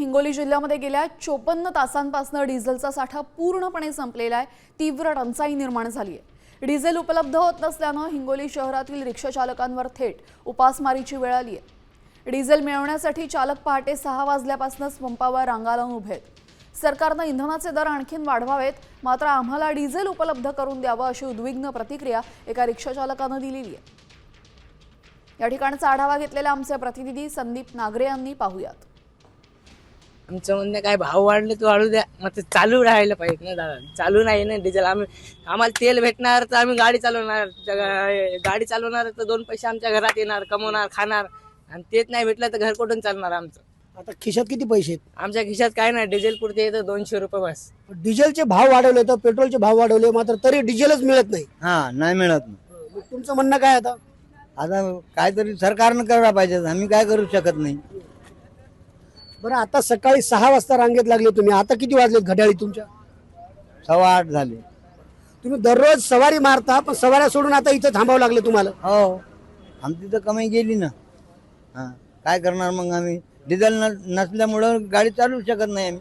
हिंगोली जिल्ह्यामध्ये गेल्या 54 तासांपासून डिझेलचा साठा पूर्णपणे संपलेला आहे। तीव्र टंचाई निर्माण झाली आहे। डिझेल उपलब्ध होत नसल्याने हिंगोली शहरातील रिक्षा चालकांवर थेट उपासमारीची वेळ आली आहे। डिझेल मिळवण्यासाठी चालक पहाटे 6 वाजल्यापासूनच पंपावर रांगा लावून उभे आहेत। सरकारने इंधनाचे दर आणखीन वाढवावेत, मात्र आम्हाला डिझेल उपलब्ध करून द्यावं अशी उद्विग्न प्रतिक्रिया एका रिक्षा चालकाने दिलेली आहे। या ठिकाणचा आढावा घेतलेला आमचे प्रतिनिधी संदीप नागरे यांनी पाहूयात। आमचं म्हणणं काय, भाव वाढले तर वाढू द्या, मग ते चालू राहायला पाहिजे ना दादा। चालू नाही ना डिझेल, आम्हाला तेल भेटणार तर आम्ही गाडी चालवणार, गाडी चालवणार तर 2 पैसे आमच्या घरात येणार, कमवणार, खाणार, आणि तेच नाही भेटलं तर घर कुठून चालणार आमचं। आता खिशात किती पैसे आहेत? आमच्या खिशात काय नाही, डिझेल पुरते येतं 200 रुपये बस। डिझेलचे भाव वाढवले तर पेट्रोलचे भाव वाढवले, मात्र तरी डिझेलच मिळत नाही। नाही मिळत। मग तुमचं म्हणणं काय आता? आता काहीतरी सरकारनं करायला पाहिजे, आम्ही काय करू शकत नाही। बरं, आता सकाळी 6 वाजता रांगेत लागले तुम्ही, आता किती वाजलेत घड्याळी तुमच्या? 8:15 झाले। तुम्ही दररोज सवारी मारता, पण सवाऱ्या सोडून आता इथं थांबावं लागलं तुम्हाला? हो, आमची तर कमाई गेली ना। काय करणार मग आम्ही? डिझेल नसल्यामुळं गाडी चालू शकत नाही आम्ही।